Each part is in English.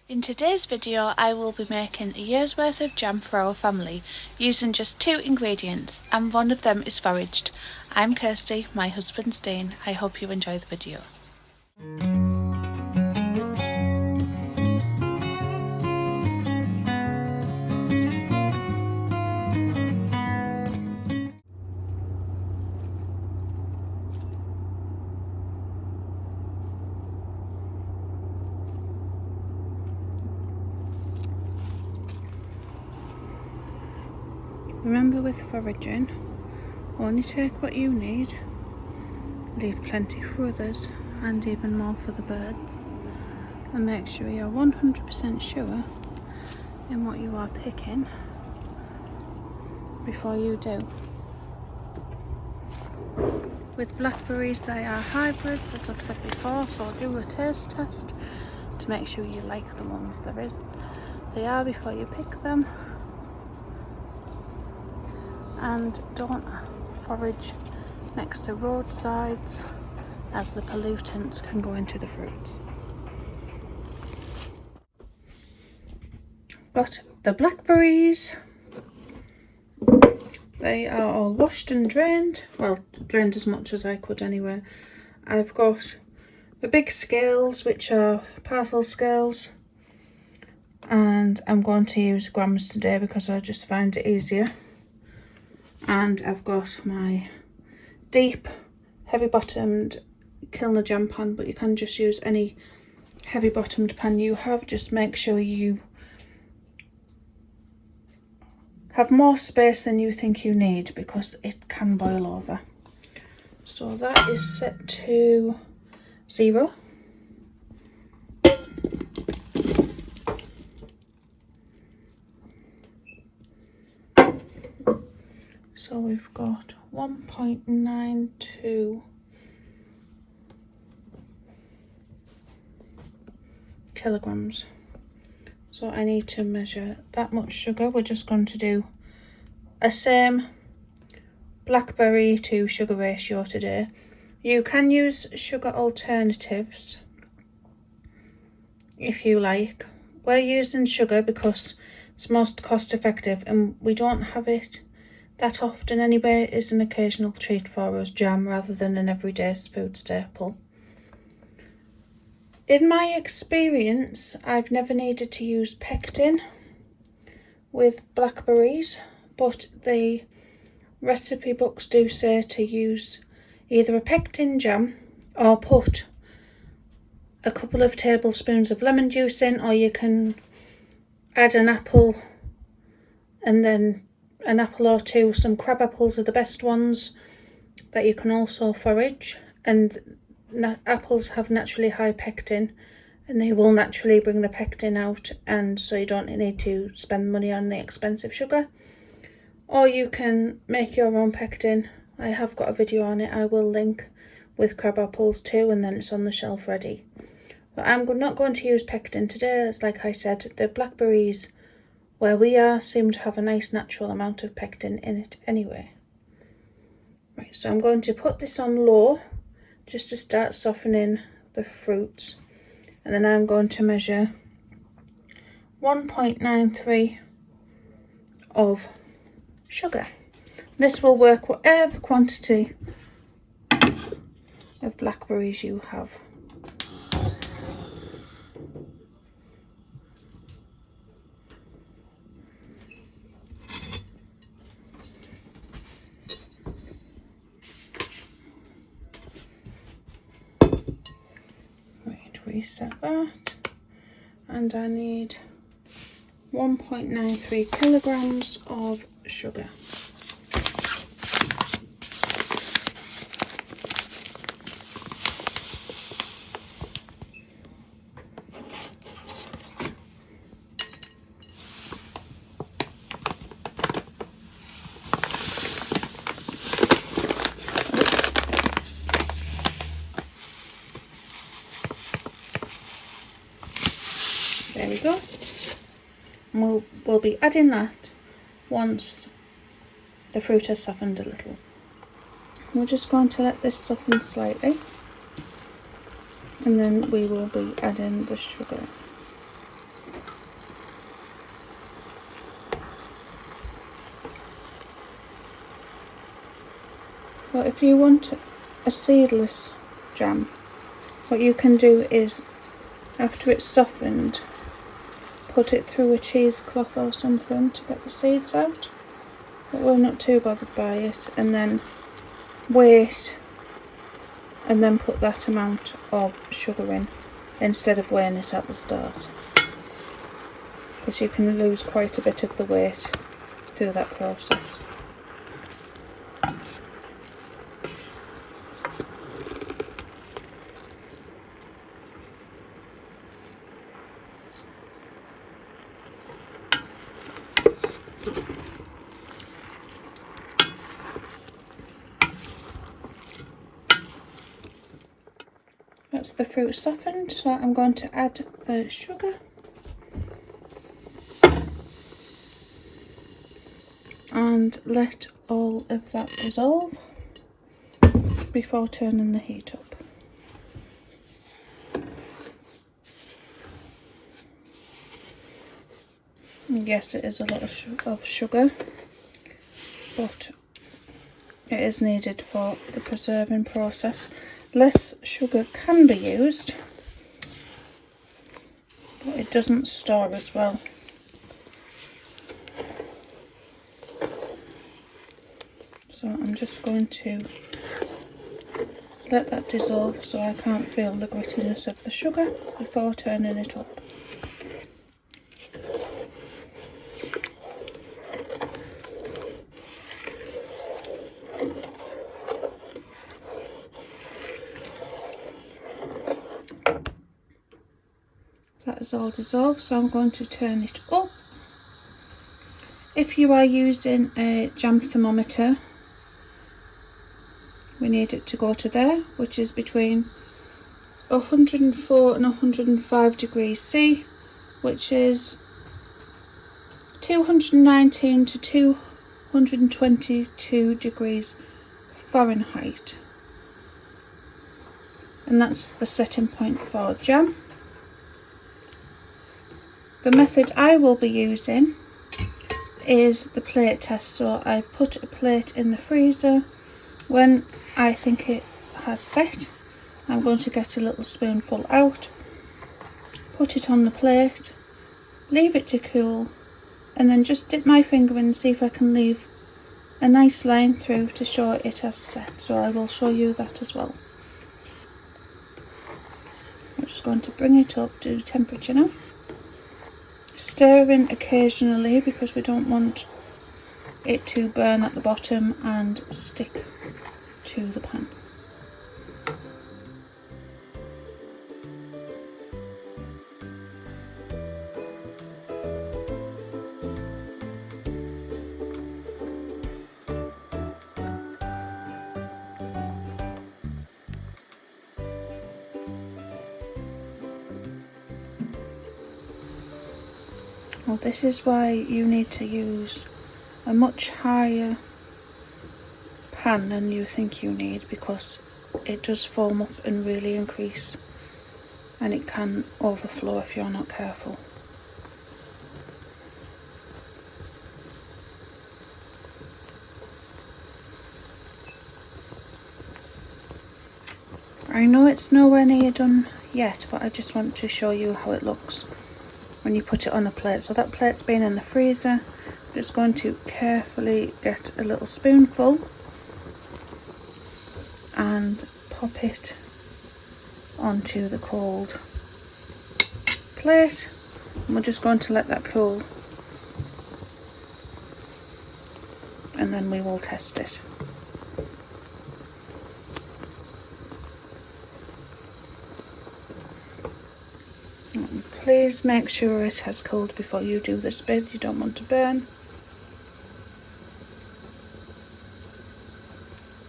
In today's video I will be making a year's worth of jam for our family using just 2 ingredients, and one of them is foraged. I'm Kirsty, my husband's Dean. I hope you enjoy the video. Remember, with foraging, only take what you need, leave plenty for others and even more for the birds, and make sure you're 100% sure in what you are picking before you do. With blackberries, they are hybrids, as I've said before, so do a taste test to make sure you like the ones they are before you pick them. And don't forage next to roadsides, as the pollutants can go into the fruits. Got the blackberries. They are all washed and drained. Well, drained as much as I could anyway. I've got the big scales, which are parcel scales, and I'm going to use grams today because I just find it easier. And I've got my deep, heavy bottomed Kilner jam pan, but you can just use any heavy bottomed pan you have. Just make sure you have more space than you think you need, because it can boil over. So that is set to 0. So we've got 1.92 kilograms. So I need to measure that much sugar. We're just going to do a same blackberry to sugar ratio today. You can use sugar alternatives if you like. We're using sugar because it's most cost effective, and we don't have it that often anyway. It is an occasional treat for us, jam, rather than an everyday food staple. In my experience, I've never needed to use pectin with blackberries, but the recipe books do say to use either a pectin jam or put a couple of tablespoons of lemon juice in, or you can add an apple, and then an apple or two. Some crab apples are the best ones that you can also forage, and apples have naturally high pectin, and they will naturally bring the pectin out, and so you don't need to spend money on the expensive sugar. Or you can make your own pectin. I have got a video on it, I will link, with crab apples too, and then it's on the shelf ready. But I'm not going to use pectin today, as like I said, the blackberries where we are seem to have a nice natural amount of pectin in it anyway. Right, so I'm going to put this on low just to start softening the fruits, and then I'm going to measure 1.93 of sugar. This will work whatever quantity of blackberries you have. Reset that, and I need 1.93 kilograms of sugar. There we go. And we'll be adding that once the fruit has softened a little. We're just going to let this soften slightly, and then we will be adding the sugar. But if you want a seedless jam, what you can do is, after it's softened, put it through a cheesecloth or something to get the seeds out. But we're not too bothered by it, and then wait, and then put that amount of sugar in instead of weighing it at the start, because you can lose quite a bit of the weight through that process. That's the fruit softened, so I'm going to add the sugar and let all of that dissolve before turning the heat up. And yes, it is a lot of sugar, but it is needed for the preserving process. Less sugar can be used, but it doesn't store as well. So I'm just going to let that dissolve so I can't feel the grittiness of the sugar before turning it up. That is all dissolved, so I'm going to turn it up. If you are using a jam thermometer, we need it to go to there, which is between 104 and 105 degrees C, which is 219 to 222 degrees Fahrenheit. And that's the setting point for jam. The method I will be using is the plate test. So I've put a plate in the freezer. When I think it has set, I'm going to get a little spoonful out, put it on the plate, leave it to cool, and then just dip my finger in and see if I can leave a nice line through to show it has set. So I will show you that as well. I'm just going to bring it up to temperature now. Stirring occasionally because we don't want it to burn at the bottom and stick to the pan. Well, this is why you need to use a much higher pan than you think you need, because it does foam up and really increase, and it can overflow if you're not careful. I know it's nowhere near done yet, but I just want to show you how it looks when you put it on a plate. So that plate's been in the freezer. I'm just going to carefully get a little spoonful and pop it onto the cold plate, and we're just going to let that cool, and then we will test it. Please make sure it has cooled before you do this bit, you don't want to burn.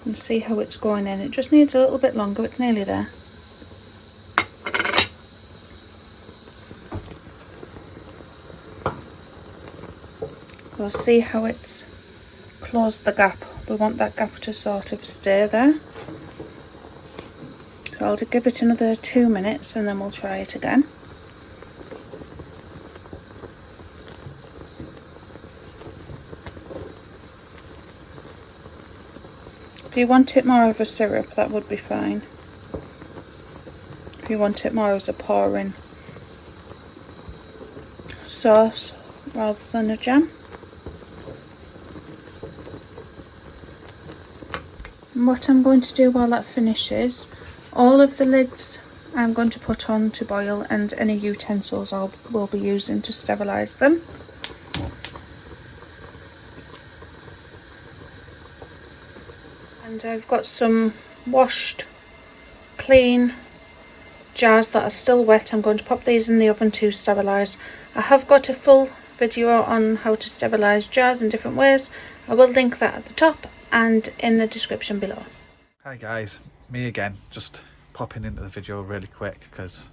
And see how it's going in. It just needs a little bit longer, it's nearly there. We'll see how it's closed the gap. We want that gap to sort of stay there. So I'll give it another 2 minutes and then we'll try it again. If you want it more of a syrup, that would be fine. If you want it more as a pouring sauce rather than a jam. And what I'm going to do while that finishes, all of the lids I'm going to put on to boil, and any utensils I will be using to sterilise them. And I've got some washed, clean jars that are still wet. I'm going to pop these in the oven to sterilise. I have got a full video on how to sterilise jars in different ways. I will link that at the top and in the description below. Hi guys, me again, just popping into the video really quick because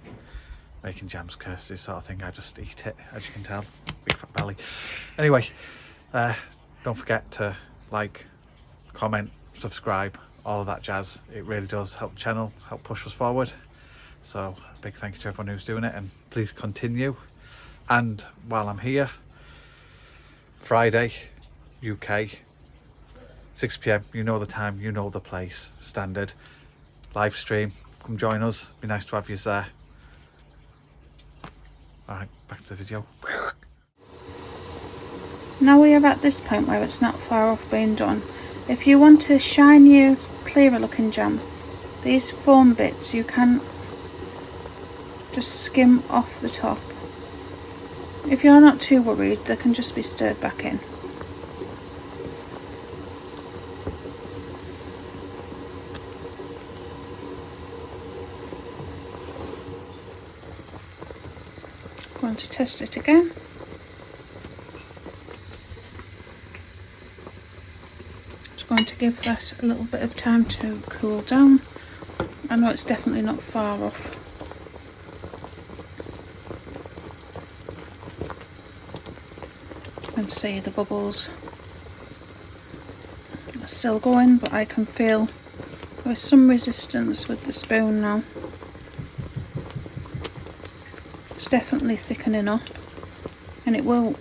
making jam's cursed sort of thing. I just eat it, as you can tell, big fat belly. Anyway, don't forget to like, comment, subscribe, all of that jazz. It really does help the channel, help push us forward. So big thank you to everyone who's doing it, and please continue. And while I'm here, Friday UK 6 PM, you know the time, you know the place, standard live stream. Come join us, be nice to have you there. Alright, back to the video. Now we are at this point where it's not far off being done. If you want a shinier, clearer looking jam, these foam bits you can just skim off the top. If you're not too worried, they can just be stirred back in. Going to test it again. Just going to give that a little bit of time to cool down. I know it's definitely not far off. You can see the bubbles are still going, but I can feel there's some resistance with the spoon now. It's definitely thickening up, and it will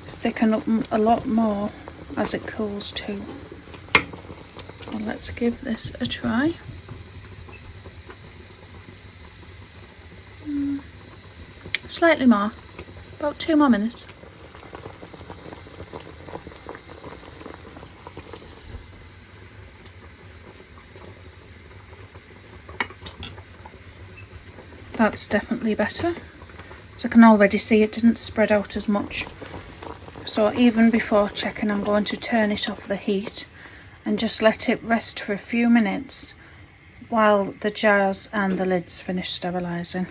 thicken up a lot more as it cools too. Well, let's give this a try. Slightly more, about 2 more minutes. That's definitely better. So I can already see it didn't spread out as much. So even before checking, I'm going to turn it off the heat and just let it rest for a few minutes while the jars and the lids finish sterilising.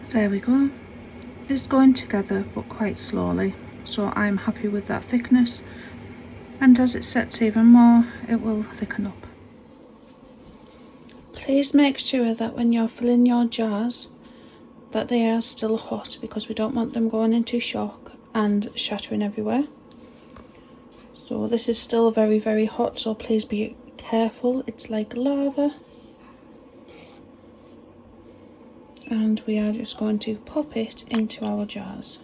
There we go. It's going together but quite slowly, so I'm happy with that thickness. And as it sets even more, it will thicken up. Please make sure that when you're filling your jars that they are still hot, because we don't want them going into shock and shattering everywhere. So this is still very, very hot, so please be careful. It's like lava. And we are just going to pop it into our jars.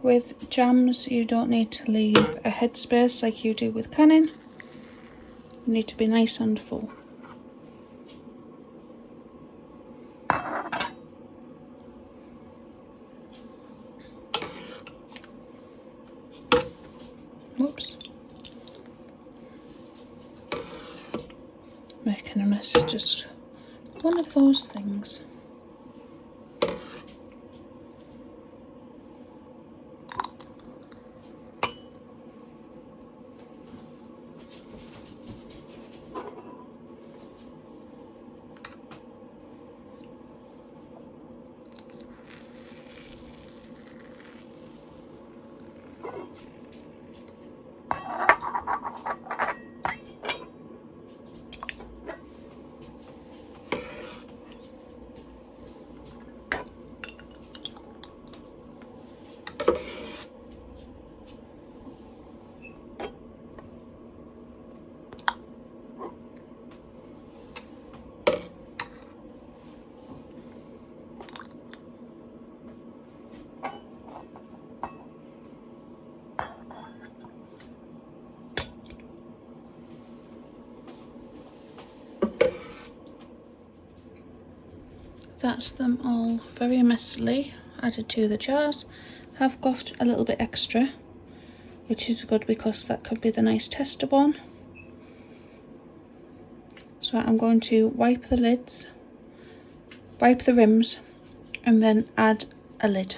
With jams, you don't need to leave a headspace like you do with canning. You need to be nice and full. Oops. Making a mess is just one of those things. that's them all very messily added to the jars. I've got a little bit extra, which is good because that could be the nice tester one. So I'm going to wipe the lids, wipe the rims, and then add a lid.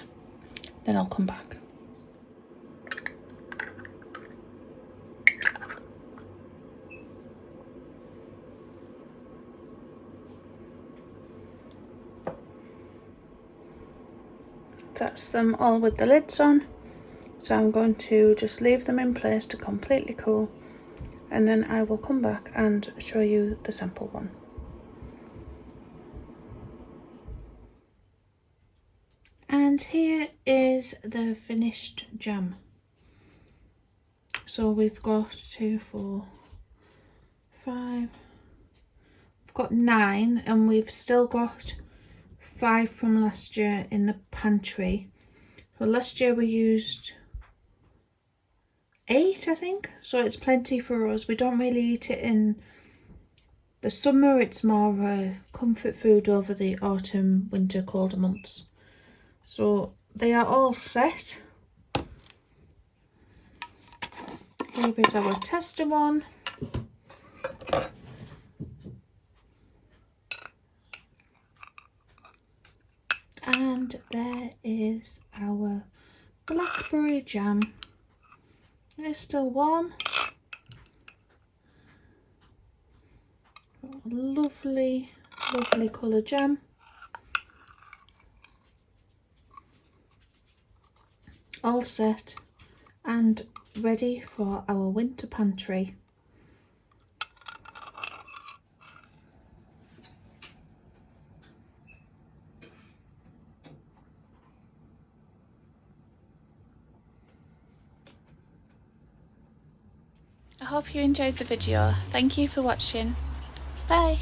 Then I'll come back. That's them all with the lids on. So I'm going to just leave them in place to completely cool, and then I will come back and show you the sample one. And here is the finished jam. So we've got 2, 4, 5, we've got 9, and we've still got 5 from last year in the pantry. So last year we used 8, I think, so it's plenty for us. We don't really eat it in the summer, it's more a comfort food over the autumn, winter, colder months. So they are all set. Here is our tester one. And there is our blackberry jam. It's still warm. Lovely, lovely colour jam. All set and ready for our winter pantry. I hope you enjoyed the video. Thank you for watching. Bye.